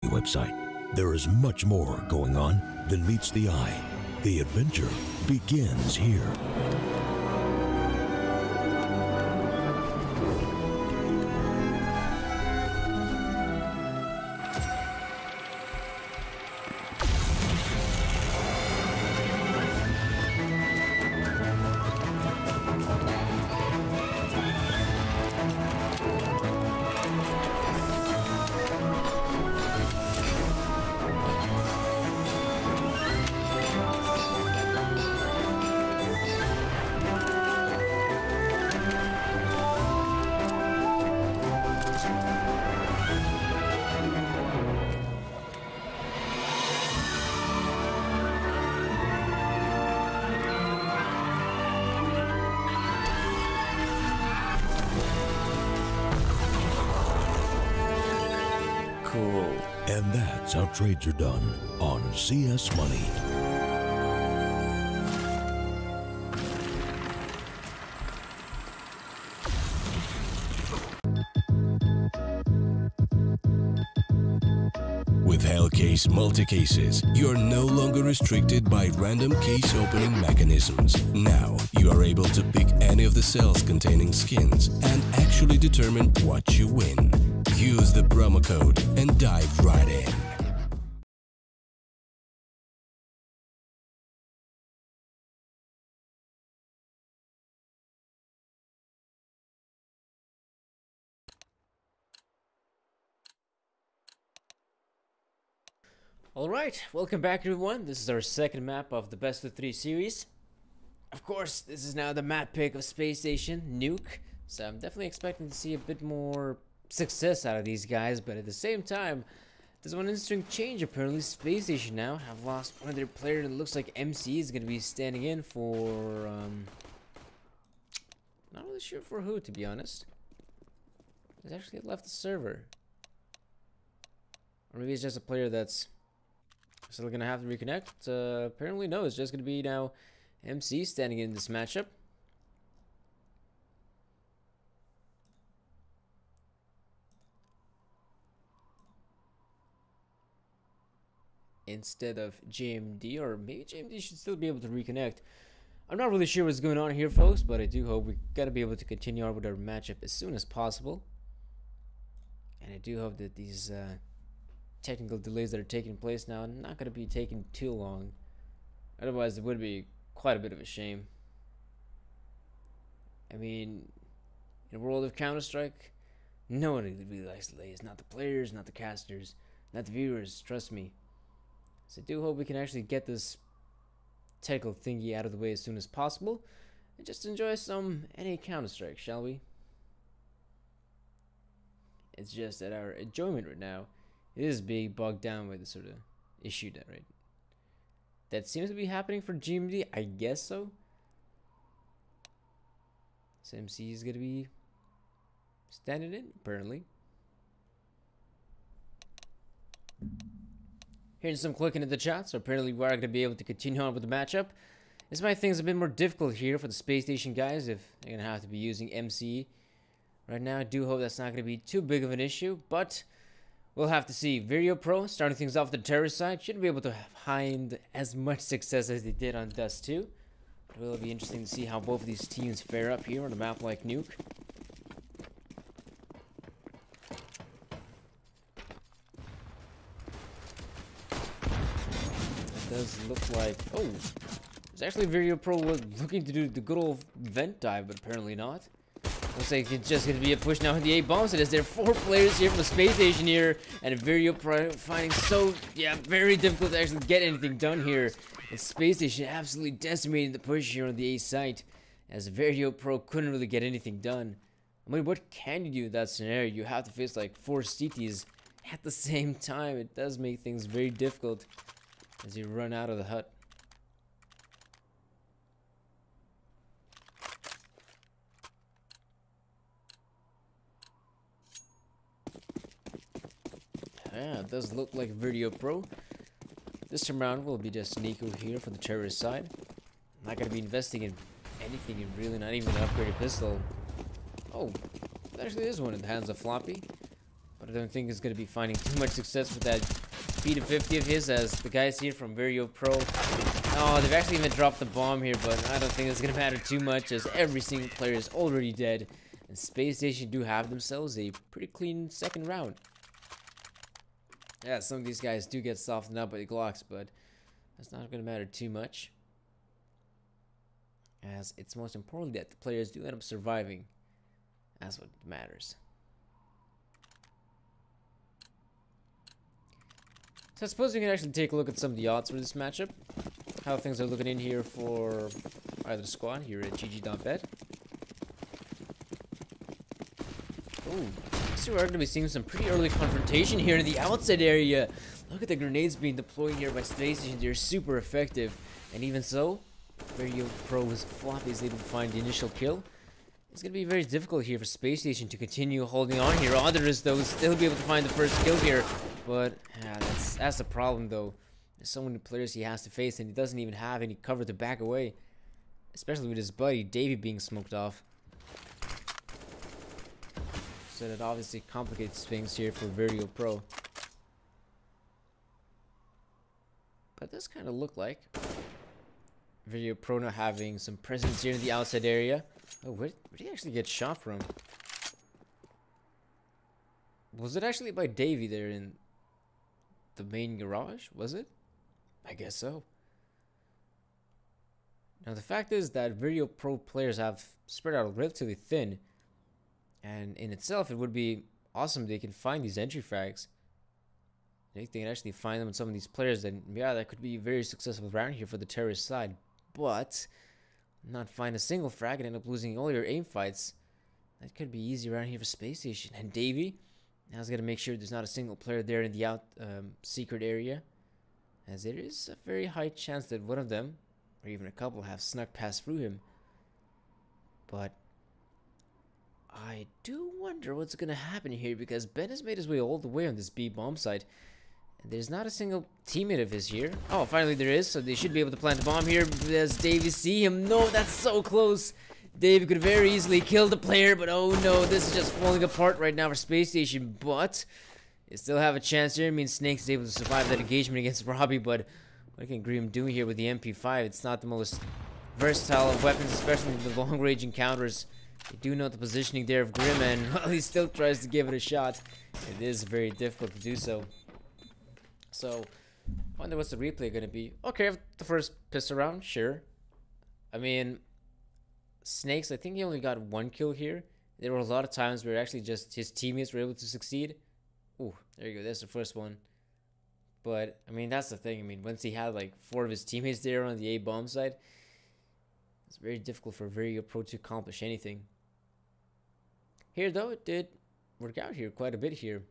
website. There is much more going on than meets the eye. The adventure begins here. Cool. And that's how trades are done on CS Money. With Hellcase multi-cases, you're no longer restricted by random case opening mechanisms. Now, you are able to pick any of the cells containing skins and actually determine what you win. Use the promo code and dive right in. Alright, welcome back everyone. This is our second map of the Best of 3 series. Of course, this is now the map pick of Spacestation, Nuke. So I'm definitely expecting to see a bit more success out of these guys, but at the same time, there's one interesting change. Apparently Spacestation now have lost one of their players, and it looks like MC is going to be standing in for not really sure for who, to be honest. He's actually left the server, or maybe it's just a player that's still gonna have to reconnect. Apparently no, it's just gonna be now MC standing in this matchup. Instead of JMD, or maybe JMD should still be able to reconnect. I'm not really sure what's going on here, folks, but I do hope we gotta be able to continue on with our matchup as soon as possible. And I do hope that these technical delays that are taking place now are not going to be taking too long. Otherwise, it would be quite a bit of a shame. I mean, in a world of Counter-Strike, no one really likes delays. Not the players, not the casters, not the viewers, trust me. So I do hope we can actually get this technical thingy out of the way as soon as possible and just enjoy some NA Counter-Strike, shall we? It's just that our enjoyment right now is being bogged down by the sort of issue that seems to be happening for GMD. I guess so. So MC is gonna be standing in, apparently. Hearing some clicking in the chat, so apparently we are gonna be able to continue on with the matchup. This might make things a bit more difficult here for the Spacestation guys if they're gonna have to be using MC. Right now, I do hope that's not gonna be too big of an issue, but we'll have to see. Vireo.pro starting things off the terrorist side should be able to find as much success as they did on Dust 2. It will be interesting to see how both of these teams fare up here on a map like Nuke. It does look like... oh, it's actually Vireo.pro was looking to do the good old vent dive, but apparently not. Looks like it's just going to be a push now in the 8 bombs. It is there 4 players here from the Spacestation here, and Vireo.pro finding very difficult to actually get anything done here. And Spacestation absolutely decimating the push here on the A site, as Vireo.pro couldn't really get anything done. I mean, what can you do in that scenario? You have to face like 4 CTs at the same time. It does make things very difficult as you run out of the hut. Yeah, it does look like Vireo.pro. This time around will be just Nico here for the terrorist side. I'm not going to be investing in anything, really, not even an upgraded pistol. Oh, there actually is one in the hands of Floppy. But don't think he's going to be finding too much success with that P250 of his, as the guys here from Vireo.pro. Oh, they've actually even dropped the bomb here, but I don't think it's going to matter too much, as every single player is already dead. And Spacestation do have themselves a pretty clean second round. Yeah, some of these guys do get softened up by the Glocks, but that's not going to matter too much, as it's most important that the players do end up surviving. That's what matters. So I suppose we can actually take a look at some of the odds for this matchup. How things are looking in here for either squad here at GG.Bet. Oh, so we're going to be seeing some pretty early confrontation here in the outside area. Look at the grenades being deployed here by Spacestation. They're super effective. And even so, Vireo.pro was floppy is able to find the initial kill. It's going to be very difficult here for Spacestation to continue holding on here. Others, though, will still be able to find the first kill here. But yeah, that's the problem, though. There's so many players he has to face, and he doesn't even have any cover to back away. Especially with his buddy, Davey, being smoked off. So that obviously complicates things here for Vireo.pro. But it does kind of look like Vireo.pro now having some presence here in the outside area. Oh, where did he actually get shot from? Was it actually by Davey there in the main garage? Was it? I guess so. Now the fact is that Vireo.pro players have spread out relatively thin. And in itself, it would be awesome if they can find these entry frags. If they can actually find them in some of these players, then yeah, that could be a very successful round here for the terrorist side. But not find a single frag and end up losing all your aim fights. That could be easy around here for Spacestation. And Davey now is going to make sure there's not a single player there in the secret area, as there is a very high chance that one of them, or even a couple, have snuck past through him. But I do wonder what's going to happen here, because Ben has made his way all the way on this B bomb site. And there's not a single teammate of his here. Oh, finally there is, so they should be able to plant the bomb here. Does Davey see him? No, that's so close. Davey could very easily kill the player, but oh no, this is just falling apart right now for Spacestation. But they still have a chance here. I mean, Snakes is able to survive that engagement against Robbie, but what can Grim do here with the MP5? It's not the most versatile of weapons, especially in the long-range encounters. You do know the positioning there of Grim, and well, he still tries to give it a shot. It is very difficult to do so. So, I wonder what's the replay going to be. Okay, the first pistol round, sure. I mean, Snakes, I think he only got one kill here. There were a lot of times where actually just his teammates were able to succeed. Ooh, there you go, that's the first one. But, I mean, that's the thing. I mean, once he had like 4 of his teammates there on the A bomb side, it's very difficult for Vireo.pro to accomplish anything. Here, though, it did work out here quite a bit here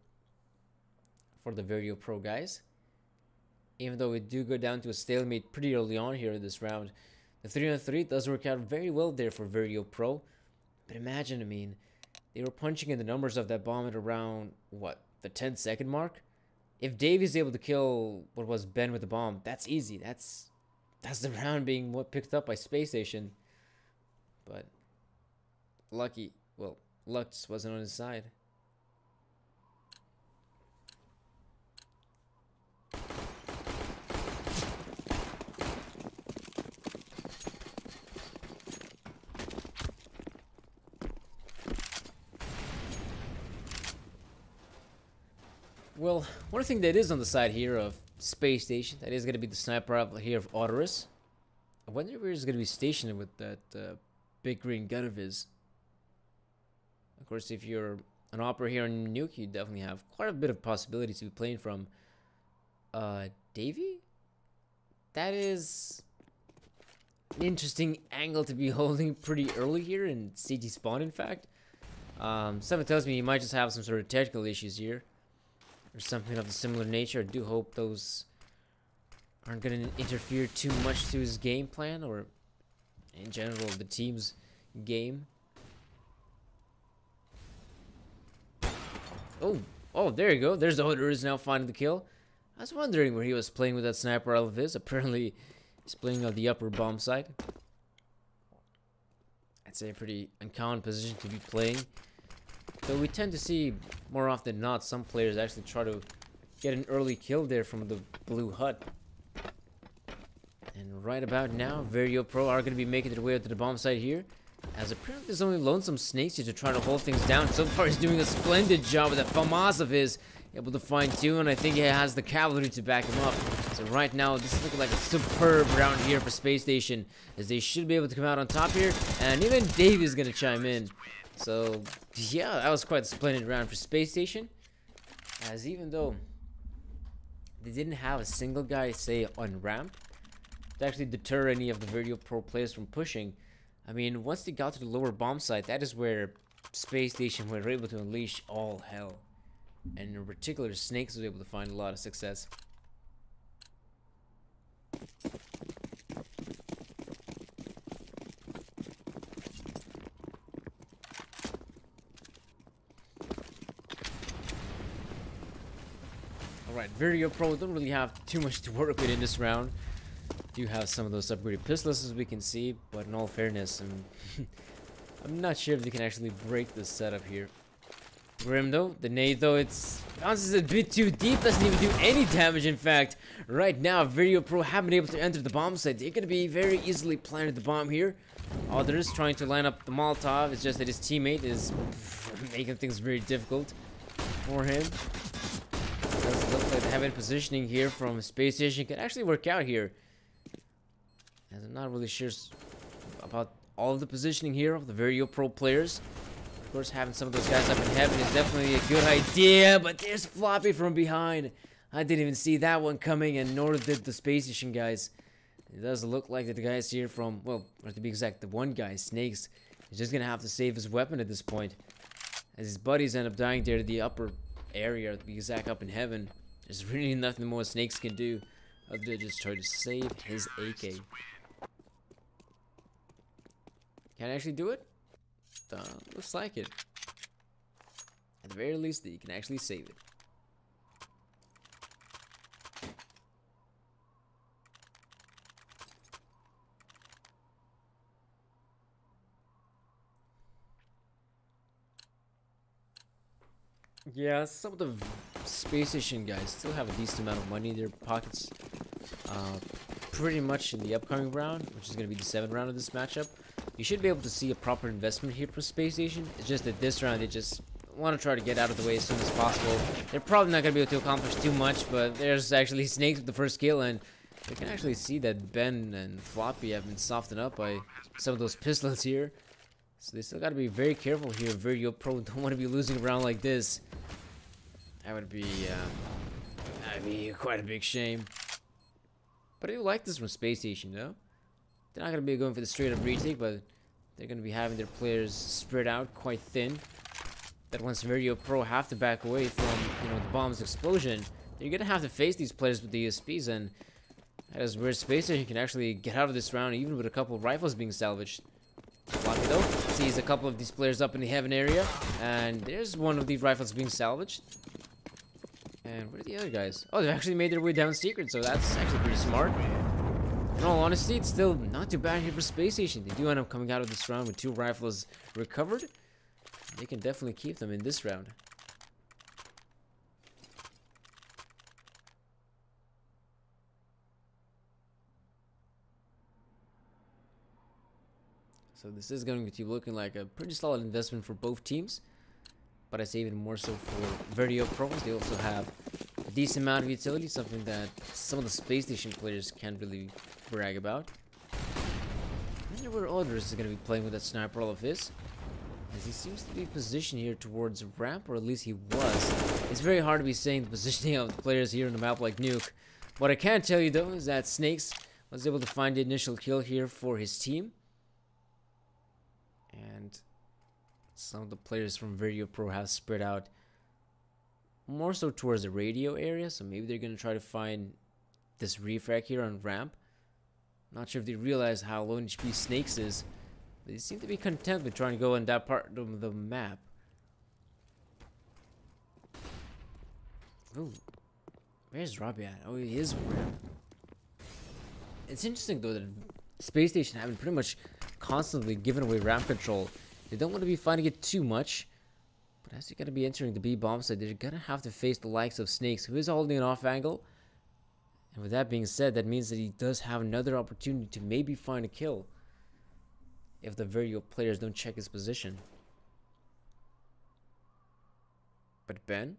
for the Vireo.pro guys. Even though we do go down to a stalemate pretty early on here in this round, the 3-on-3 does work out very well there for Vireo.pro. But imagine, I mean, they were punching in the numbers of that bomb at around, what, the 10-second mark? If Davey's able to kill what was Ben with the bomb, that's easy. That's the round being picked up by Spacestation. But lucky, well, luck just wasn't on his side. Well, one thing that is on the side here of Spacestation, that is going to be the sniper rifle here of Autoris. I wonder where he's going to be stationed with that big green gun of his. Of course, if you're an opera here on Nuke, you definitely have quite a bit of possibility to be playing from. Davey? That is an interesting angle to be holding pretty early here in CT spawn, in fact. Something tells me he might just have some sort of technical issues here, or something of a similar nature. I do hope those aren't going to interfere too much to his game plan, or in general the team's game. Oh, there you go. There's the Hunter is now finding the kill. I was wondering where he was playing with that sniper rifle of his. Apparently, he's playing on the upper bomb side. I'd say a pretty uncommon position to be playing. So we tend to see more often than not some players actually try to get an early kill there from the blue hut. And right about now, Vireo.pro are going to be making their way up to the bomb site here. As apparently there's only Lonesome Snakes here to try to hold things down. So far he's doing a splendid job with that FAMAS of his. Able to find two, and I think he has the cavalry to back him up. So right now, this is looking like a superb round here for Spacestation, as they should be able to come out on top here. And even Dave is going to chime in. So yeah, that was quite a splendid round for Spacestation. As even though they didn't have a single guy, say, on ramp to actually deter any of the Vireo.pro players from pushing. I mean, once they got to the lower bomb site, that is where Spacestation were able to unleash all hell. And in particular, Snakes was able to find a lot of success. Alright, Vireo.pro don't really have too much to work with in this round. Do have some of those upgraded pistols as we can see, but in all fairness, I'm not sure if they can actually break this setup here. Grim though, the nade though, it's bounces a bit too deep, doesn't even do any damage. In fact, right now Vireo.pro haven't been able to enter the bomb site. They're going to be very easily planted the bomb here. Others trying to line up the Molotov. It's just that his teammate is making things very difficult for him. It does look like the heavy positioning here from Spacestation can actually work out here. As I'm not really sure about all of the positioning here of the Vireo.pro players. Of course, having some of those guys up in heaven is definitely a good idea, but there's Floppy from behind. I didn't even see that one coming, and nor did the Spacestation guys. It does look like that the guys here from, well, or to be exact, the one guy, Snakes, is just gonna have to save his weapon at this point, as his buddies end up dying there to the upper area, to be exact, up in heaven. There's really nothing more Snakes can do other than just try to save his AK. Can I actually do it? Looks like it. At the very least, that you can actually save it. Yeah, some of the Spacestation guys still have a decent amount of money in their pockets. Pretty much in the upcoming round, which is going to be the 7th round of this matchup. You should be able to see a proper investment here for Spacestation. It's just that this round they just want to try to get out of the way as soon as possible. They're probably not going to be able to accomplish too much, but there's actually Snakes with the first kill, and you can actually see that Ben and Floppy have been softened up by some of those pistols here. So they still got to be very careful here. Vireo.pro don't want to be losing a round like this. That would be quite a big shame. But I do like this from Spacestation, though. They're not going to be going for the straight-up retake, but they're going to be having their players spread out quite thin. That once Vireo.pro have to back away from, the bomb's explosion, they're going to have to face these players with the ESPs, and that is where Spacestation can actually get out of this round, even with a couple of rifles being salvaged. Floppy, though, sees a couple of these players up in the heaven area, and there's one of these rifles being salvaged. And where are the other guys? Oh, they've actually made their way down secret, so that's actually pretty smart. In all honesty, it's still not too bad here for Spacestation. They do end up coming out of this round with 2 rifles recovered. They can definitely keep them in this round. So this is going to be looking like a pretty solid investment for both teams. But I say even more so for Vireo.pro. They also have a decent amount of utility, something that some of the Spacestation players can't really brag about. I wonder where others is going to be playing with that sniper all of his, as he seems to be positioned here towards ramp, or at least he was. It's very hard to be saying the positioning of the players here on the map like Nuke. What I can tell you though is that Snakes was able to find the initial kill here for his team. And some of the players from Vireo.pro have spread out more so towards the radio area, so maybe they're going to try to find this refrag here on ramp. Not sure if they realize how low HP Snakes is. They seem to be content with trying to go in that part of the map. Ooh, where's Robbie at? Oh, he is ramp. It's interesting though that Spacestation have been pretty much constantly giving away ramp control. They don't want to be fighting it too much, But as you're going to be entering the B bomb site, they're going to have to face the likes of Snakes, who is holding an off angle. And with that being said, that means that he does have another opportunity to maybe find a kill if the Vireo players don't check his position. But Ben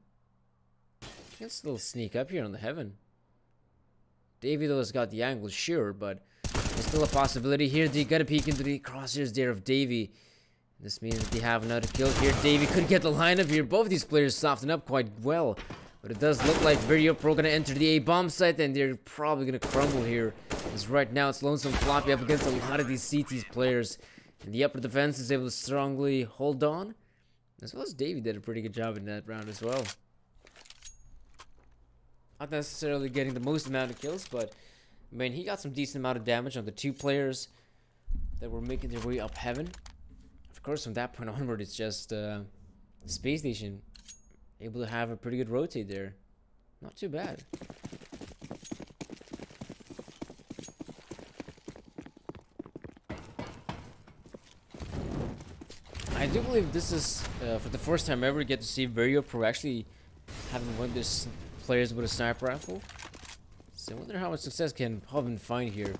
can still sneak up here on the heaven. Davey though has got the angle, sure, but there's still a possibility here. They gotta peek into the crosshairs there of Davey. This means that they have another kill here. Davey could get the lineup here. Both of these players soften up quite well. But it does look like Vireo.pro gonna enter the A bomb site, and they're probably gonna crumble here. Because right now it's Lonesome Floppy up against a lot of these CT's players. And the upper defense is able to strongly hold on. As well as Davey did a pretty good job in that round as well. Not necessarily getting the most amount of kills, but I mean, he got some decent amount of damage on the two players that were making their way up heaven. Of course, from that point onward, it's just Spacestation able to have a pretty good rotate there. Not too bad. I do believe this is for the first time ever we get to see Vireo.pro actually having one of these players with a sniper rifle. So I wonder how much success can Pubin find here.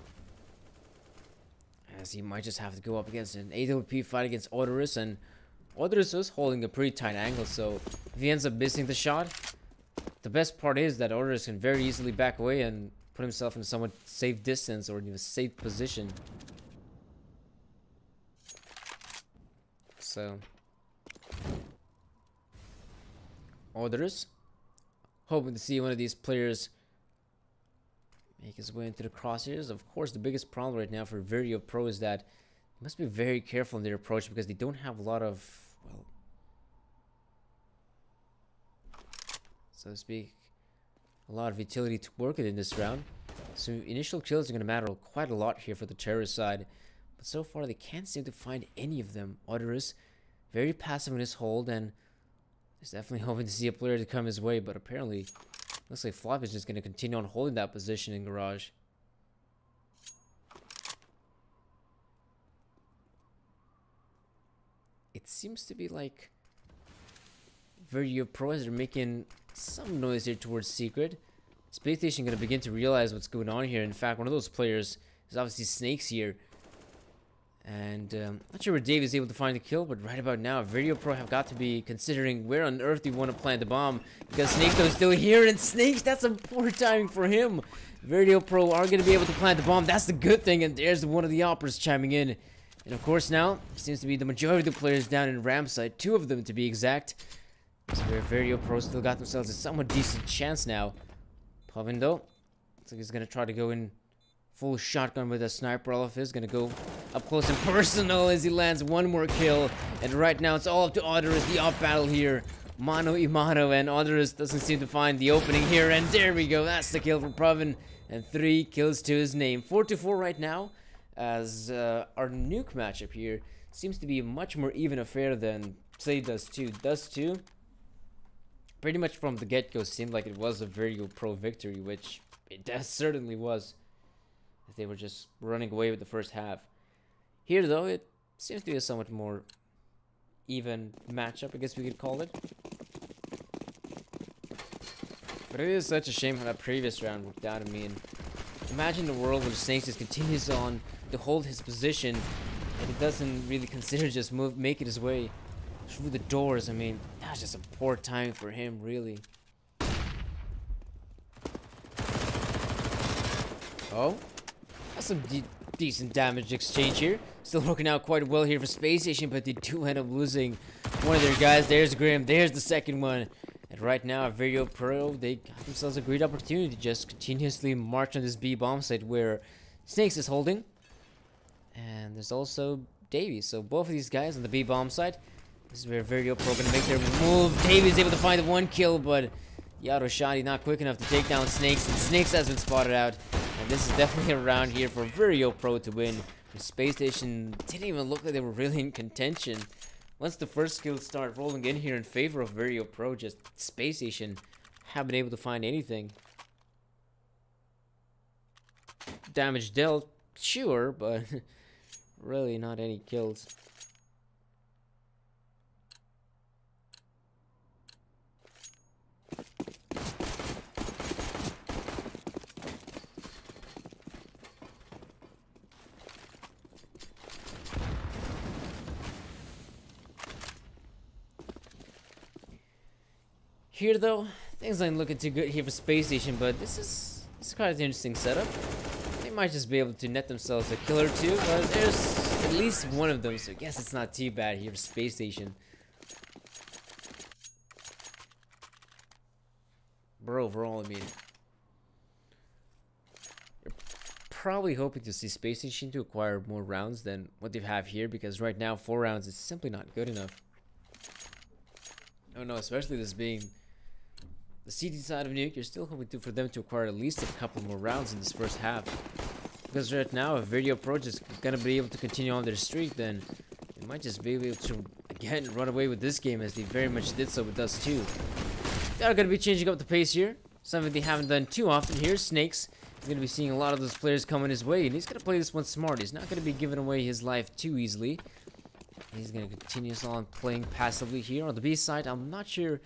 As he might just have to go up against an AWP fight against Odorous, and Odorous is holding a pretty tight angle, so if he ends up missing the shot, the best part is that Odorous can very easily back away and put himself in a somewhat safe distance or in a safe position. So Odorous hoping to see one of these players make his way into the crosshairs. Of course, the biggest problem right now for Vireo.pro is that they must be very careful in their approach because they don't have a lot of, well, so to speak, a lot of utility to work with in this round. So initial kills are going to matter quite a lot here for the terrorist side. But so far, they can't seem to find any of them. Odorous, very passive in his hold, and he's definitely hoping to see a player to come his way, but apparently looks like Flop is just going to continue on holding that position in Garage. It seems to be like Vireo.pro as they're making some noise here towards Secret. Spacestation going to begin to realize what's going on here. In fact, one of those players is obviously Snakes here. And not sure where Dave is able to find the kill, but right about now, Vireo.pro have got to be considering where on earth do you want to plant the bomb, because Snakes is still here, and Snakes, that's some poor timing for him. Vireo.pro are going to be able to plant the bomb. That's the good thing, and there's one of the operas chiming in. And of course now, it seems to be the majority of the players down in Ram side, 2 of them to be exact. So where Vireo.pro still got themselves a somewhat decent chance now. Pavin though, looks like he's going to try to go in full shotgun with a sniper. All of his gonna go up close and personal as he lands one more kill. And right now it's all up to Odorous, the up battle here. Mano y mano, and Odorous doesn't seem to find the opening here. And there we go, that's the kill for Provin. And 3 kills to his name. 4-4 right now, as our nuke matchup here seems to be a much more even affair than, say, Dust 2. Dust 2, pretty much from the get-go, seemed like it was a Vireo.pro victory, which it certainly was. They were just running away with the first half. Here, though, it seems to be a somewhat more even matchup, I guess we could call it. But it is such a shame how that previous round worked out. I mean, imagine the world where Snakes just continues on to hold his position, and he doesn't really consider just making his way through the doors. I mean, that's just a poor timing for him, really. Oh? That's some decent damage exchange here. Still working out quite well here for Spacestation, but they do end up losing one of their guys. There's Grim. There's the second one. And right now, Vireo.pro, they got themselves a great opportunity to just continuously march on this B bomb site where Snakes is holding. And there's also Davey. So both of these guys on the B bomb site. This is where Vireo.pro going to make their move. Davey's able to find the 1 kill, but the auto shot, he's not quick enough to take down Snakes. And Snakes has been spotted out. And this is definitely a round here for Vireo.pro to win. Spacestation didn't even look like they were really in contention. Once the first kills start rolling in here in favor of Vireo.pro, just Spacestation haven't been able to find anything. Damage dealt, sure, but really not any kills. Here though, things ain't looking too good here for Space Station, but this is quite an interesting setup. They might just be able to net themselves a kill or two, but there's at least one of them, so I guess it's not too bad here for Space Station. But overall, I mean, you're probably hoping to see Space Station to acquire more rounds than what they have here, because right now 4 rounds is simply not good enough. Oh no, especially this being the CT side of Nuke, you're still hoping for them to acquire at least a couple more rounds in this first half. Because right now, if Vireo.pro is gonna be able to continue on their streak, then they might just be able to again run away with this game, as they very much did so with us too. They are gonna be changing up the pace here, something they haven't done too often here. Snakes is gonna be seeing a lot of those players coming his way, and he's gonna play this one smart. He's not gonna be giving away his life too easily. He's gonna continue on playing passively here. On the B side, I'm not sure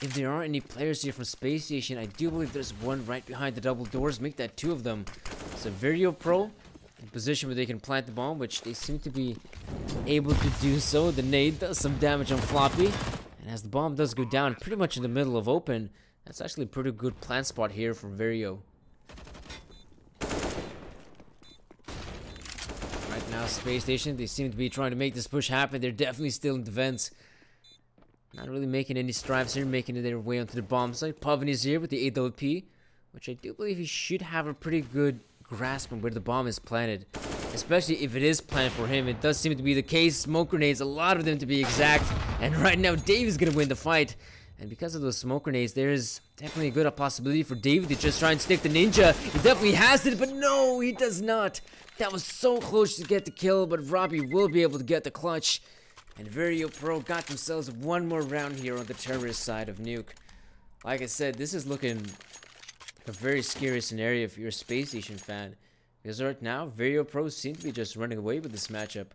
if there aren't any players here from Space Station. I do believe there's one right behind the double doors. Make that 2 of them. So Vireo.pro in position where they can plant the bomb, which they seem to be able to do so. The nade does some damage on Floppy, and as the bomb does go down pretty much in the middle of open, that's actually a pretty good plant spot here for Vireo. Right now, Space Station, they seem to be trying to make this push happen. They're definitely still in defense. Not really making any strives here, making their way onto the bomb site. Pavin is here with the AWP, which I do believe he should have a pretty good grasp on where the bomb is planted. Especially if it is planted for him. It does seem to be the case. Smoke grenades, a lot of them to be exact. And right now, Dave is going to win the fight. And because of those smoke grenades, there is definitely a good possibility for David to just try and stick the ninja. He definitely has it, but no, he does not. That was so close to get the kill, but Robbie will be able to get the clutch. And Vireo.pro got themselves one more round here on the terrorist side of Nuke. Like I said, this is looking like a very scary scenario if you're a Space Station fan. Because right now, Vireo.pro seem to be just running away with this matchup.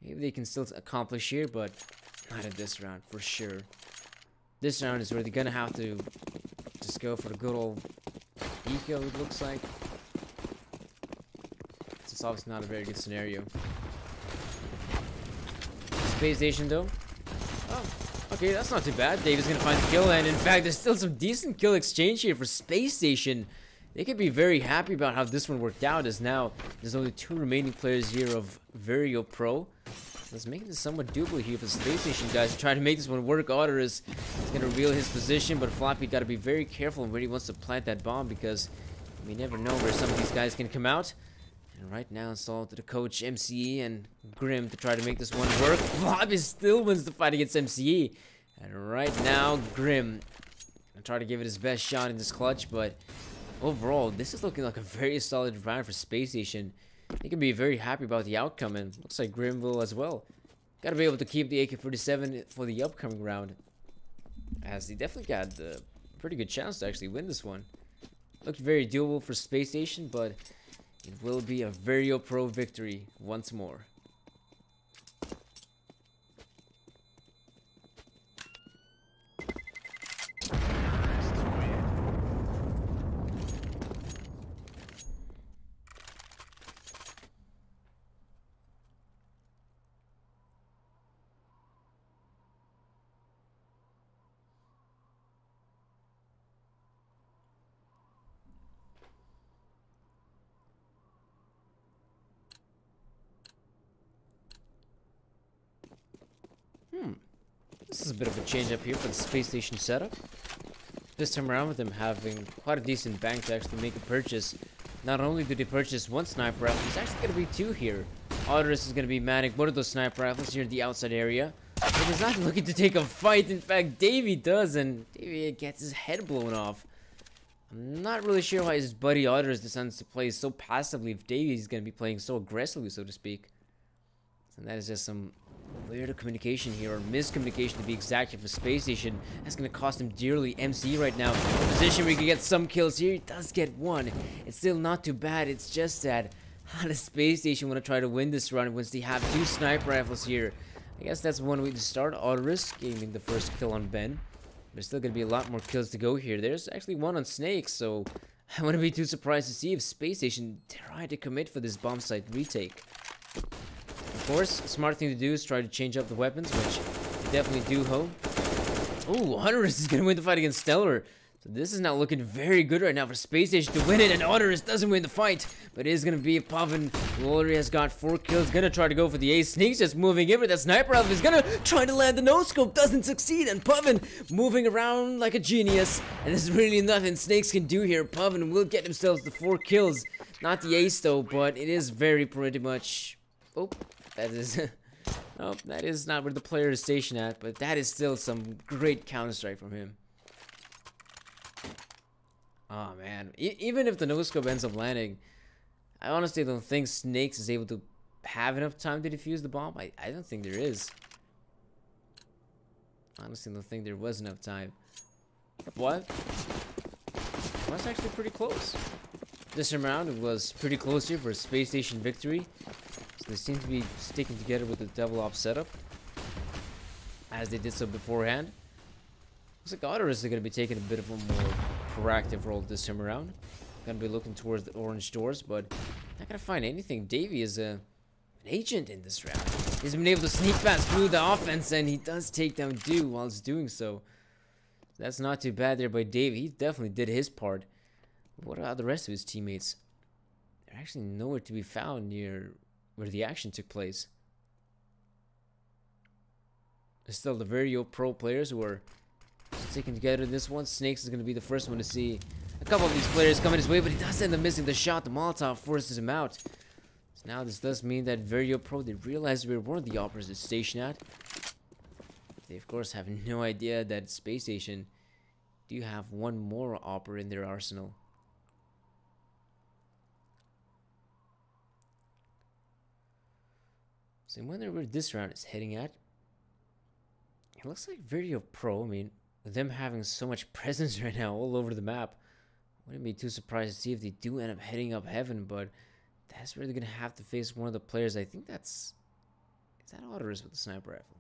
Maybe they can still accomplish here, but not in this round, for sure. This round is where they're gonna have to just go for the good old eco, it looks like. It's obviously not a very good scenario. Space Station though. Oh, okay, that's not too bad. Dave is gonna find the kill, and in fact, there's still some decent kill exchange here for Space Station. They could be very happy about how this one worked out, as now there's only 2 remaining players here of Vireo.pro. Let's make this somewhat doable here for Space Station guys to try to make this one work. Otter is gonna reveal his position, but Floppy gotta be very careful where he wants to plant that bomb, because we never know where some of these guys can come out. And right now, it's all to the coach, MCE, and Grim to try to make this one work. Floppy still wins the fight against MCE. And right now, Grim gonna try to give it his best shot in this clutch, but overall, this is looking like a very solid round for Space Station. They can be very happy about the outcome, and looks like Grim will as well. Gotta be able to keep the AK-47 for the upcoming round, as they definitely got a pretty good chance to actually win this one. Looked very doable for Space Station, but it will be a Vireo.pro victory once more. This is a bit of a change up here for the Space Station setup. This time around, with them having quite a decent bank to actually make a purchase. Not only do they purchase 1 sniper rifle, there's actually going to be 2 here. Oderus is going to be manning one of those sniper rifles here in the outside area. But he's not looking to take a fight. In fact, Davey does, and Davey gets his head blown off. I'm not really sure why his buddy Oderus decides to play so passively if Davey is going to be playing so aggressively, so to speak. And that is just some weird communication here, or miscommunication to be exact, here for Space Station. That's going to cost him dearly. MC right now, a position where he can get some kills here. He does get 1. It's still not too bad. It's just that how does Space Station want to try to win this run once they have 2 sniper rifles here? I guess that's one way to start. Oderus gaining the first kill on Ben. There's still going to be a lot more kills to go here. There's actually 1 on Snake, so I wouldn't be too surprised to see if Space Station try to commit for this bomb site retake. Of course, a smart thing to do is try to change up the weapons, which they definitely do hope. Oh, Hunterus is gonna win the fight against Stellar. So this is not looking very good right now for Space Station to win it, and Hunterus doesn't win the fight. But it is gonna be Pavin, who already has got 4 kills, gonna try to go for the ace. Sneaks just moving in, but that sniper rifle is gonna try to land the no-scope, doesn't succeed, and Pavin moving around like a genius. And there's really nothing Snakes can do here. Pavin will get himself the 4 kills. Not the ace though, but it is very pretty much... Oh, that is... Nope, that is not where the player is stationed at, but that is still some great counter-strike from him. Oh man, even if the no-scope ends up landing, I honestly don't think Snakes is able to have enough time to defuse the bomb. I don't think there is. Honestly, don't think there was enough time. What? It was actually pretty close. This round it was pretty close here for a Space Station victory. So they seem to be sticking together with the double op setup, as they did so beforehand. Looks like Otter is going to be taking a bit of a more proactive role this time around. Going to be looking towards the orange doors, but not going to find anything. Davey is an agent in this round. He's been able to sneak past through the offense, and he does take down Dew while he's doing so. That's not too bad there by Davey. He definitely did his part. But what about the rest of his teammates? They're actually nowhere to be found near where the action took place. There's still the Vireo.pro players who are sticking together. This one, Snakes is going to be the first one to see a couple of these players coming his way, but he does end up missing the shot. The Molotov forces him out. So now this does mean that Vireo.pro, they realize where one of the operas is stationed at. They of course have no idea that Space Station do have one more opera in their arsenal. So I wonder where this round is heading at. It looks like Vireo.pro, I mean, with them having so much presence right now all over the map, wouldn't be too surprised to see if they do end up heading up heaven, but that's where they're going to have to face one of the players. I think that's... Is that Otterus with the sniper rifle?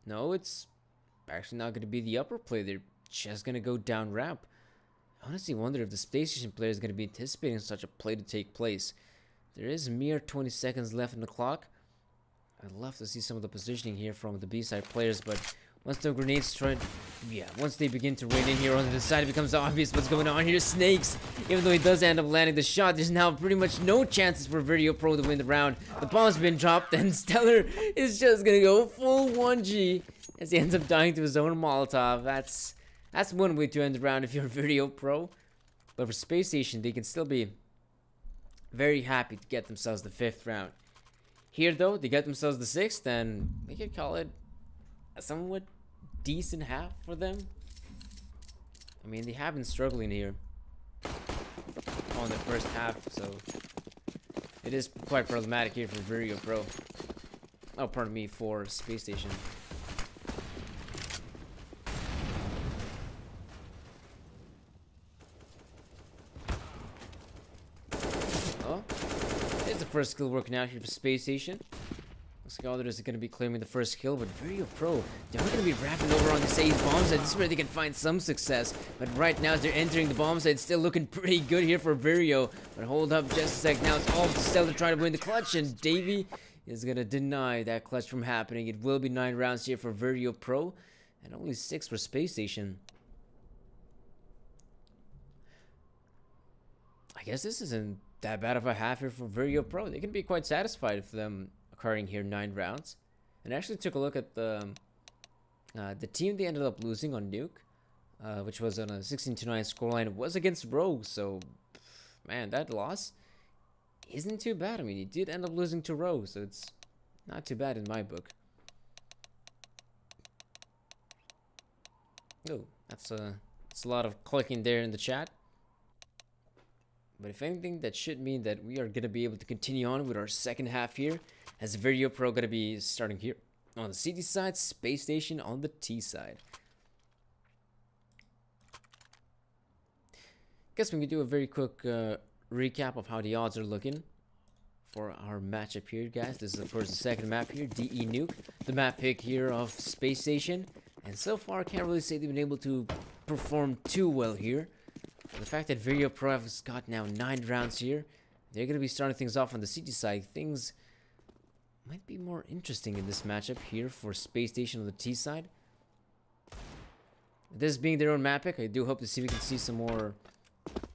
No, it's actually not going to be the upper play. They're just going to go down ramp. I honestly wonder if the Space Station player is going to be anticipating such a play to take place. There is mere 20 seconds left in the clock. I'd love to see some of the positioning here from the B-side players, but once the grenades once they begin to rain in here on the side, it becomes obvious what's going on here. Snakes, even though he does end up landing the shot, there's now pretty much no chances for Vireo.pro to win the round. The bomb's been dropped, and Stellar is just gonna go full 1G as he ends up dying to his own Molotov. That's one way to end the round if you're Vireo.pro. But for Space Station, they can still be very happy to get themselves the 5th round. Here, though, they get themselves the 6th, and we could call it a somewhat decent half for them. I mean, they have been struggling here on the first half, so it is quite problematic here for Vireo.pro. Oh, pardon me, for Space Station. First kill working out here for Space Station. Looks like Others are going to be claiming the first kill, but Vireo.pro, they're going to be wrapping over on the Sage bomb site. This is where they can find some success. But right now, as they're entering the bomb site, it's still looking pretty good here for Vireo. But hold up just a sec. Now it's all Stellar trying to win the clutch, and Davey is going to deny that clutch from happening. It will be 9 rounds here for Vireo.pro, and only 6 for Space Station. I guess this isn't that bad of a half here for Vireo.pro. They can be quite satisfied with them occurring here 9 rounds. And I actually took a look at the team they ended up losing on nuke, which was on a 16-9 scoreline. It was against Rogue, so man, that loss isn't too bad. I mean, he did end up losing to Rogue, so it's not too bad in my book. Oh, that's a lot of clicking there in the chat. But if anything, that should mean that we are going to be able to continue on with our second half here, as Vireo.pro going to be starting here on the CD side, Space Station on the T side. Guess we can do a very quick recap of how the odds are looking for our matchup here, guys. This is of course the second map here, DE Nuke, the map pick here of Space Station, and so far I can't really say they've been able to perform too well here. The fact that Vireo.pro has got now 9 rounds here, they're going to be starting things off on the CG side. Things might be more interesting in this matchup here for Space Station on the T side. This being their own map pick, I do hope to see we can see some more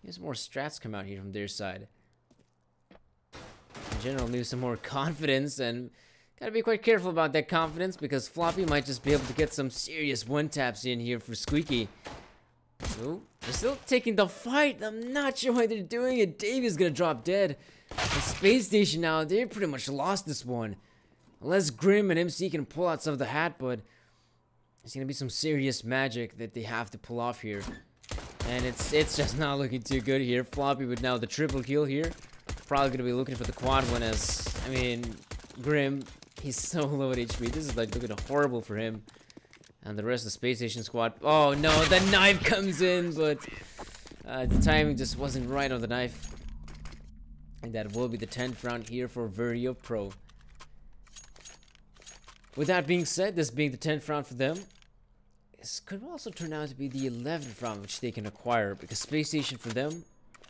strats come out here from their side. In general, maybe some more confidence, and gotta be quite careful about that confidence because Floppy might just be able to get some serious one-taps in here for Squeaky. Oh, they're still taking the fight. I'm not sure why they're doing it. Davey's gonna drop dead. The Space Station now, they're pretty much lost this one. Unless Grim and MC can pull out some of the hat, but it's gonna be some serious magic that they have to pull off here. And it's just not looking too good here. Floppy with now the triple kill here. Probably gonna be looking for the quad one as, I mean, Grim, he's so low at HP. This is like looking horrible for him. And the rest of the Space Station squad. Oh no, the knife comes in, but the timing just wasn't right on the knife. And that will be the 10th round here for Vireo.pro. With that being said, this being the 10th round for them, this could also turn out to be the 11th round which they can acquire, because Space Station for them,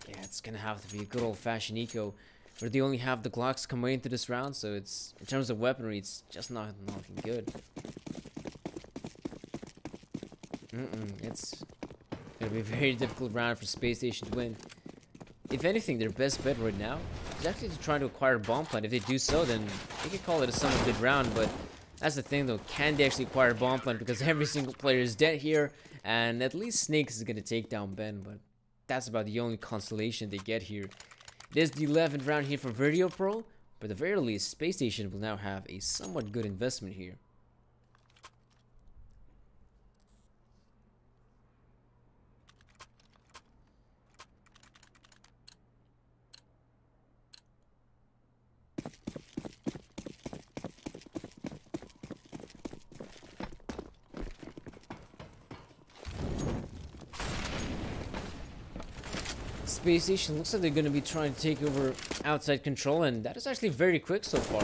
yeah, it's gonna have to be a good old-fashioned eco, where they only have the Glocks coming into this round, so it's, in terms of weaponry, it's just not looking good. It's gonna be a very difficult round for Space Station to win. If anything, their best bet right now is actually to try to acquire a bomb plant. If they do so, then they could call it a somewhat good round, but that's the thing though, can they actually acquire a bomb plant? Because every single player is dead here, and at least Snakes is gonna take down Ben, but that's about the only consolation they get here. It is the 11th round here for Vireo.pro, but at the very least, Space Station will now have a somewhat good investment here. Space Station looks like they're going to be trying to take over outside control, and that is actually very quick so far.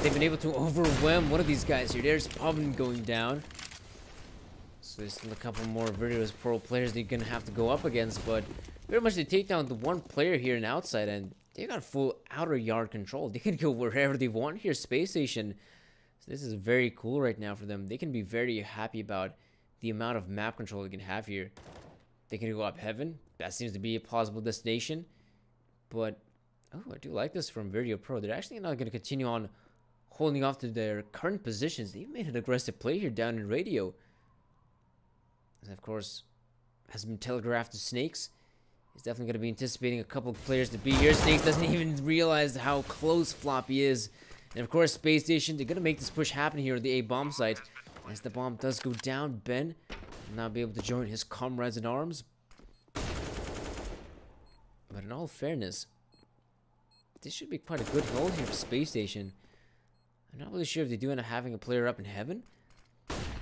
They've been able to overwhelm one of these guys here. There's Pubbin going down. So there's still a couple more Vireo.pro players they're going to have to go up against, but pretty much they take down the one player here in outside, and they got full outer yard control. They can go wherever they want here, Space Station. So this is very cool right now for them. They can be very happy about the amount of map control they can have here. They can go up heaven. That seems to be a plausible destination. But, oh, I do like this from Vireo.pro. They're actually not going to continue on holding off to their current positions. They've made an aggressive play here down in radio. And of course, has been telegraphed to Snakes. He's definitely going to be anticipating a couple of players to be here. Snakes doesn't even realize how close Floppy is. And of course, Space Station, they're going to make this push happen here at the A bomb site. As the bomb does go down, Ben will now be able to join his comrades in arms. But in all fairness, this should be quite a good hold here for Space Station. I'm not really sure if they do end up having a player up in heaven,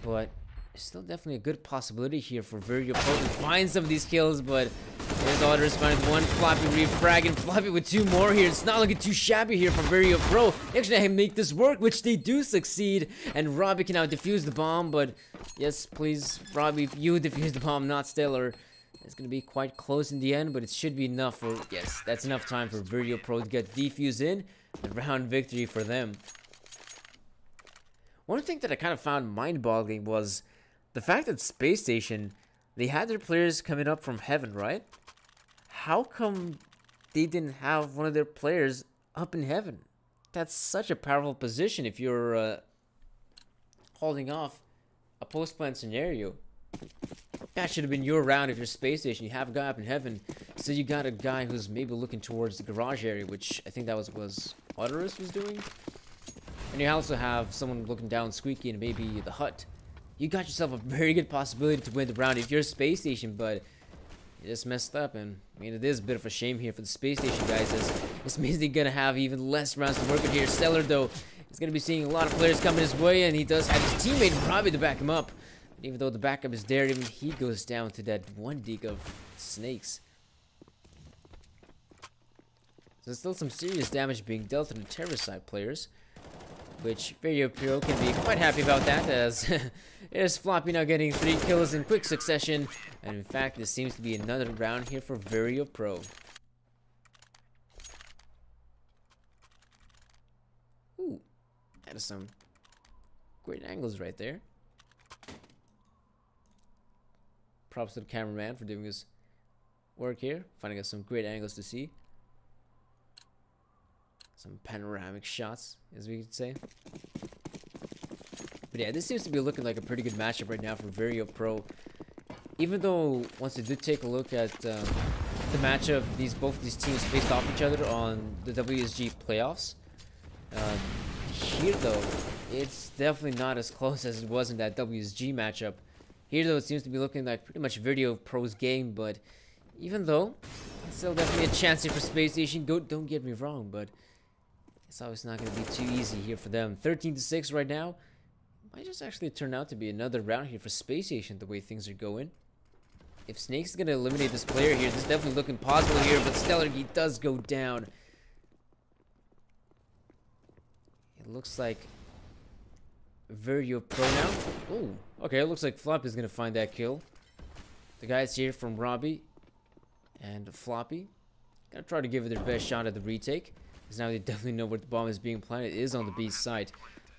but it's still definitely a good possibility here for Vireo.pro to find some of these kills. But there's all responding with one Floppy refrag and Floppy with two more here. It's not looking too shabby here for Vireo.pro. They actually have to make this work, which they do succeed. And Robbie can now defuse the bomb, but yes, please, Robbie, you defuse the bomb, not Stellar. It's going to be quite close in the end, but it should be enough for, yes, that's enough time for Vireo.pro to get defuse in. A round victory for them. One thing that I kind of found mind-boggling was the fact that Space Station, they had their players coming up from heaven, right? How come they didn't have one of their players up in heaven? That's such a powerful position if you're holding off a post-plant scenario. That should have been your round if you're Space Station. You have a guy up in heaven, so you got a guy who's maybe looking towards the garage area, which I think that was Odorous was doing. And you also have someone looking down Squeaky and maybe the hut. You got yourself a very good possibility to win the round if you're Space Station, but you just messed up. And I mean, it is a bit of a shame here for the Space Station guys, as this means they're gonna have even less rounds to work with here. Stellar though is gonna be seeing a lot of players coming his way, and he does have his teammate Robbie to back him up. Even though the backup is there, even he goes down to that one dig of Snakes. So there's still some serious damage being dealt to the terror side players, which Vireo.pro can be quite happy about that, as there's Floppy now getting 3 kills in quick succession. And in fact, this seems to be another round here for Vireo.pro. Ooh, that is some great angles right there. Props to the cameraman for doing his work here, finding us some great angles to see. Some panoramic shots, as we could say. But yeah, this seems to be looking like a pretty good matchup right now for Vireo.pro. Even though, once you do take a look at the matchup, both of these teams faced off each other on the WSG playoffs. Here, though, it's definitely not as close as it was in that WSG matchup. Here, though, it seems to be looking like pretty much Vireo.pro's game, but even though, it's still definitely a chance here for Spacestation. Don't get me wrong, but it's obviously not going to be too easy here for them. 13-6 right now. Might just actually turn out to be another round here for Spacestation, the way things are going. If Snake's is going to eliminate this player here, this is definitely looking possible here, but Stellar, he does go down. It looks like Vireo.pro now. Oh, okay, it looks like Floppy is going to find that kill. The guys here from Robbie and Floppy going to try to give it their best shot at the retake, because now they definitely know where the bomb is being planted. It is on the B site.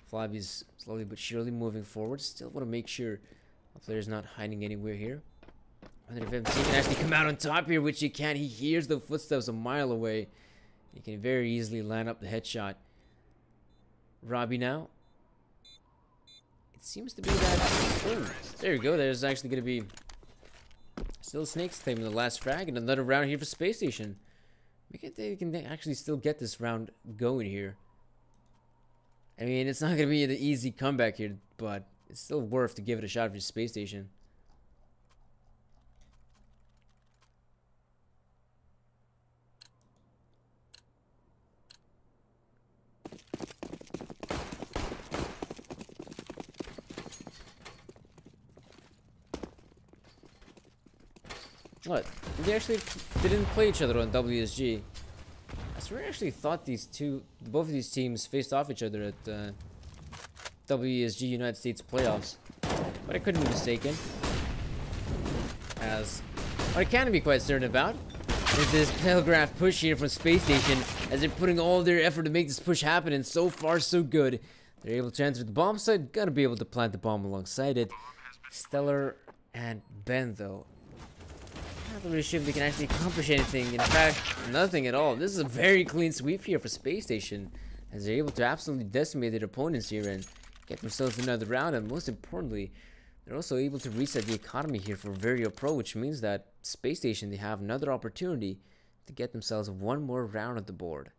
Floppy's slowly but surely moving forward. Still want to make sure the player's not hiding anywhere here. Wonder if MC can actually come out on top here, which he can. He hears the footsteps a mile away. He can very easily line up the headshot. Robbie now. It seems to be that... Oh, there you go. There's actually going to be still Snakes claiming the last frag, and another round here for Spacestation. Maybe they can actually still get this round going here. I mean, it's not going to be an easy comeback here, but it's still worth to give it a shot for Spacestation. What? They actually didn't play each other on WSG. I swear I actually thought both of these teams faced off each other at WSG United States playoffs. But I couldn't be mistaken. As what I can be quite certain about is this telegraph push here from Spacestation, as they're putting all their effort to make this push happen, and so far so good. They're able to enter the bomb site, gotta be able to plant the bomb alongside it. Stellar and Ben, though, not really sure if they can actually accomplish anything. In fact, nothing at all. This is a very clean sweep here for Spacestation, as they're able to absolutely decimate their opponents here and get themselves another round. And most importantly, they're also able to reset the economy here for Vireo.pro, which means that Spacestation, they have another opportunity to get themselves one more round at the board.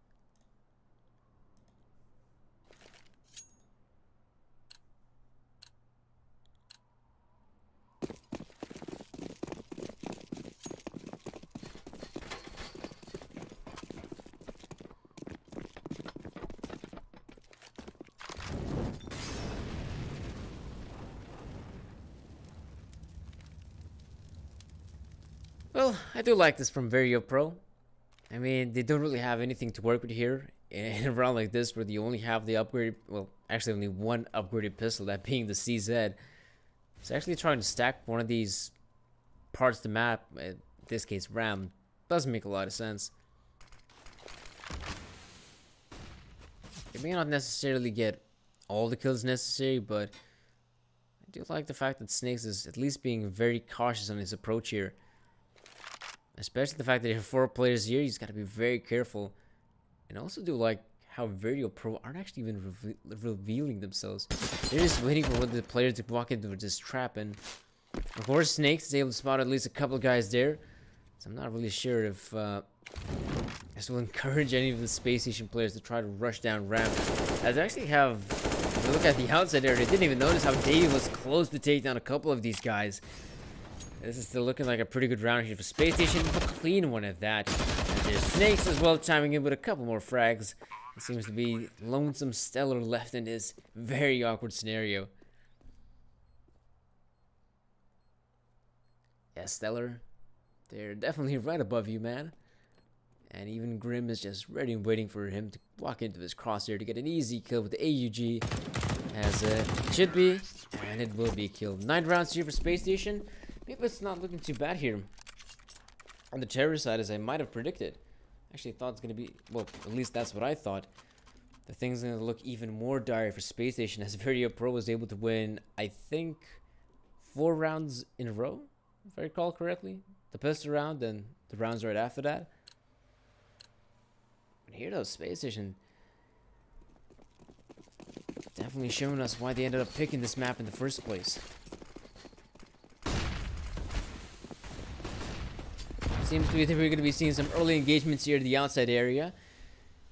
Well, I do like this from Vireo.pro. I mean, they don't really have anything to work with here in a round like this, where you only have the upgraded, well, actually only one upgraded pistol, that being the CZ. So actually trying to stack one of these parts of the map, in this case RAM, doesn't make a lot of sense. It may not necessarily get all the kills necessary, but I do like the fact that Snakes is at least being very cautious on his approach here. Especially the fact that you have 4 players here, he's got to be very careful. And I also do like how Vireo.pro aren't actually even revealing themselves. They're just waiting for one of the players to walk into this trap. And of course, Snakes is able to spot at least a couple of guys there. So I'm not really sure if this will encourage any of the Spacestation players to try to rush down ramp. As I actually have, if you look at the outside area, they didn't even notice how Davey was close to take down a couple of these guys. This is still looking like a pretty good round here for Spacestation. A clean one at that. And there's Snakes as well, chiming in with a couple more frags. It seems to be lonesome Stellar left in this very awkward scenario. Yeah, Stellar, they're definitely right above you, man. And even Grim is just ready and waiting for him to walk into his crosshair to get an easy kill with the AUG, as it should be, and it will be a kill. 9 rounds here for Spacestation. Maybe it's not looking too bad here on the terror side, as I might have predicted. Actually thought it's going to be, well, at least that's what I thought. The thing's going to look even more dire for Spacestation, as Vireo.pro was able to win, I think, 4 rounds in a row. if I recall correctly. The pistol round, then the rounds right after that. But here though, Spacestation definitely showing us why they ended up picking this map in the first place. Seems to be that we're going to be seeing some early engagements here in the outside area.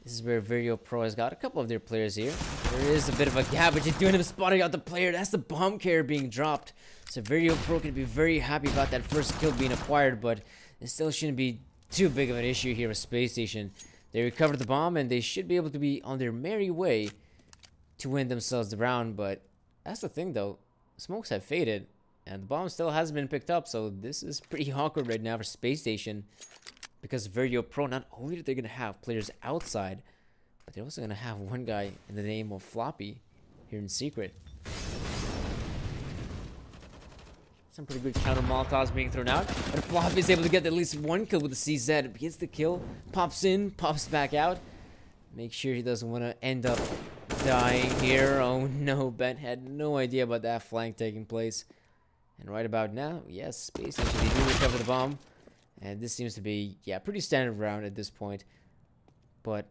This is where Vireo.pro has got a couple of their players here. There is a bit of a gap, but you're doing him spotting out the player. That's the bomb carrier being dropped. So Vireo.pro can be very happy about that first kill being acquired, but it still shouldn't be too big of an issue here with Spacestation. They recovered the bomb, and they should be able to be on their merry way to win themselves the round. But that's the thing, though. Smokes have faded, and the bomb still hasn't been picked up, so this is pretty awkward right now for Spacestation. Because Vireo.pro, not only are they going to have players outside, but they're also going to have one guy in the name of Floppy here in secret. Some pretty good counter Molotovs being thrown out. But Floppy is able to get at least one kill with the CZ. Gets the kill, pops in, pops back out. Make sure he doesn't want to end up dying here. Oh no, Ben had no idea about that flank taking place. And right about now, yes, Spacestation, they do recover the bomb. And this seems to be, yeah, pretty standard round at this point. But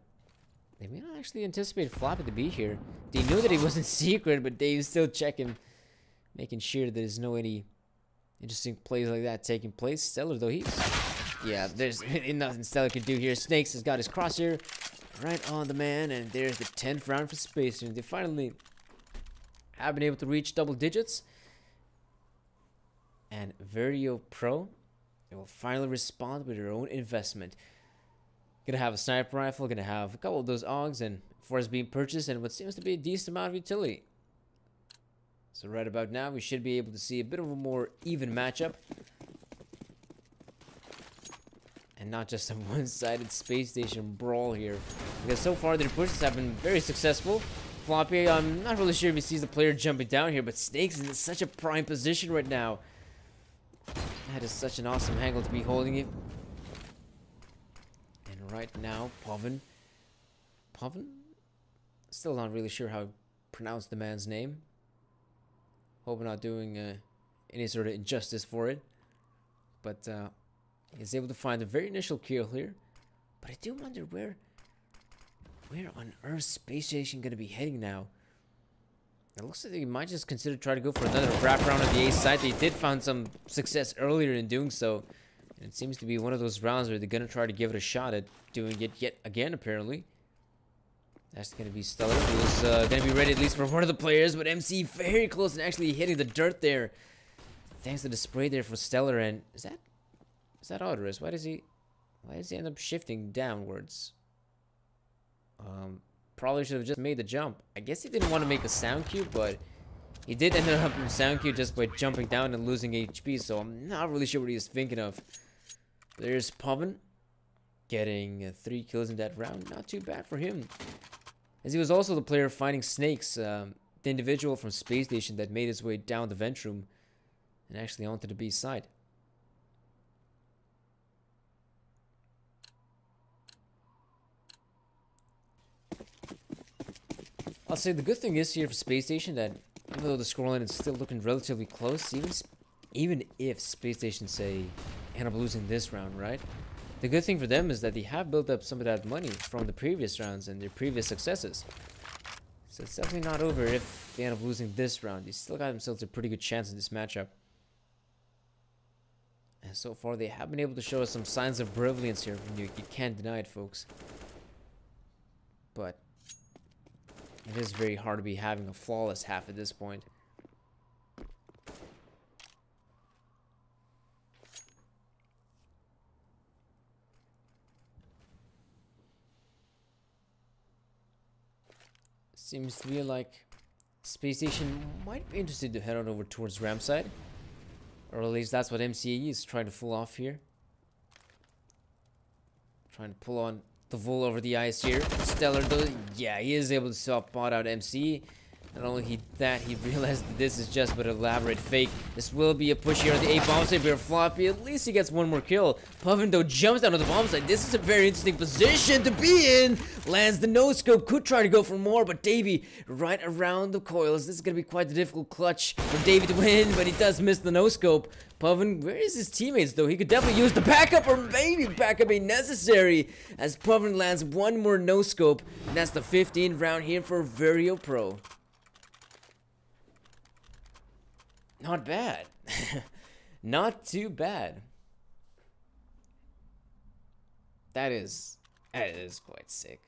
they may not actually anticipate Floppy to be here. They knew that he wasn't secret, but they still checking, making sure that there's no any interesting plays like that taking place. Stellar, though, yeah, there's nothing Stellar can do here. Snakes has got his crosshair right on the man, and there's the 10th round for Space. And they finally have been able to reach double digits. And Vireo.pro, they will finally respond with their own investment. Gonna have a sniper rifle, gonna have a couple of those AUGs, and force being purchased, and what seems to be a decent amount of utility. So right about now, we should be able to see a bit of a more even matchup. And not just a one-sided Spacestation brawl here. Because so far, their pushes have been very successful. Floppy, I'm not really sure if he sees the player jumping down here, but Snakes is in such a prime position right now. That is such an awesome angle to be holding it. And right now, Povin? Still not really sure how to pronounce the man's name. Hope I'm not doing any sort of injustice for it. But he's able to find a very initial kill here. But I do wonder where on earth Spacestation going to be heading now. It looks like they might just consider trying to go for another wrap round on the A side. They did find some success earlier in doing so. And it seems to be one of those rounds where they're going to try to give it a shot at doing it yet again, apparently. That's going to be Stellar, who's going to be ready at least for one of the players. But MC very close and actually hitting the dirt there. Thanks to the spray there for Stellar. And is that Odorous? Why does he end up shifting downwards? Probably should have just made the jump. I guess he didn't want to make a sound cue, but he did end up in sound cue just by jumping down and losing HP, so I'm not really sure what he was thinking of. There's Povin getting 3 kills in that round. Not too bad for him, as he was also the player fighting Snakes, the individual from Spacestation that made his way down the vent room and actually onto the B side. I'll say the good thing is here for Spacestation that even though the scoreline is still looking relatively close, even if Spacestation, say, end up losing this round, right? The good thing for them is that they have built up some of that money from the previous rounds and their previous successes. So it's definitely not over if they end up losing this round. They still got themselves a pretty good chance in this matchup. And so far, they have been able to show us some signs of brilliance here from nuke. You can't deny it, folks. But it is very hard to be having a flawless half at this point. Seems to be like Spacestation might be interested to head on over towards ramp side. Or at least that's what MCAE is trying to pull off here. Trying to pull on the wool over the ice here. Stellar though, yeah, he is able to spot out MC. Not only that, he realized that this is just but an elaborate fake. This will be a push here on the A-bomb site here. Floppy, at least he gets one more kill. Puffin, though, jumps down on the bomb site. This is a very interesting position to be in. Lands the no-scope. Could try to go for more, but Davey right around the coils. This is going to be quite a difficult clutch for Davey to win, but he does miss the no-scope. Puffin, where is his teammates, though? He could definitely use the backup, or maybe backup ain't necessary, as Puffin lands one more no-scope, and that's the 15th round here for Vireo.pro. Not bad. Not too bad. That is quite sick.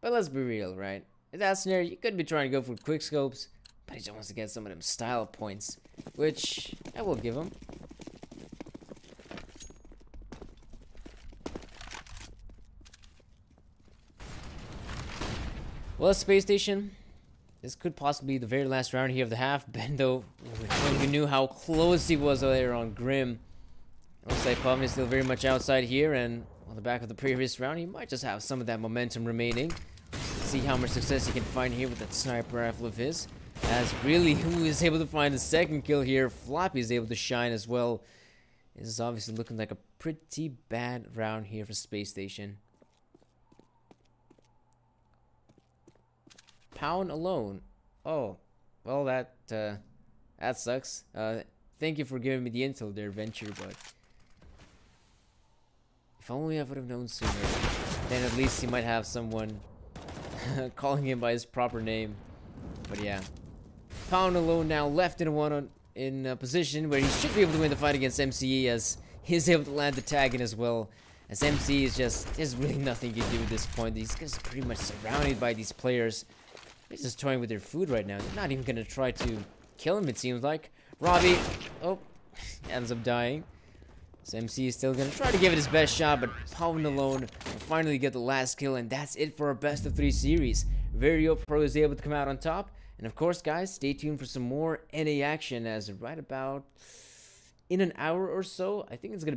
But let's be real, right? In that scenario, you could be trying to go for quick scopes, but he just wants to get some of them style points, which I will give him. Well, Spacestation, this could possibly be the very last round here of the half. Bendo, when we knew how close he was there on Grim. Looks like Puffin is still very much outside here, and on the back of the previous round, he might just have some of that momentum remaining. Let's see how much success he can find here with that sniper rifle of his. As really, who is able to find the second kill here? Floppy is able to shine as well. This is obviously looking like a pretty bad round here for Spacestation. Pound alone. Oh, well, that sucks. Thank you for giving me the intel there, Venture, but if only I would have known sooner, then at least he might have someone calling him by his proper name. But yeah, Pound alone now left in a position where he should be able to win the fight against MCE, as he's able to land the tag in as well. As MC is there's really nothing you can do at this point. These guys are pretty much surrounded by these players. They're just toying with their food right now. They're not even gonna try to kill him, it seems like. Robbie, oh, ends up dying. So MC is still gonna try to give it his best shot, but Pound alone will finally get the last kill, and that's it for our best of 3 series. Vireo.pro is able to come out on top. And of course, guys, stay tuned for some more NA action, as right about in an hour or so, I think it's gonna be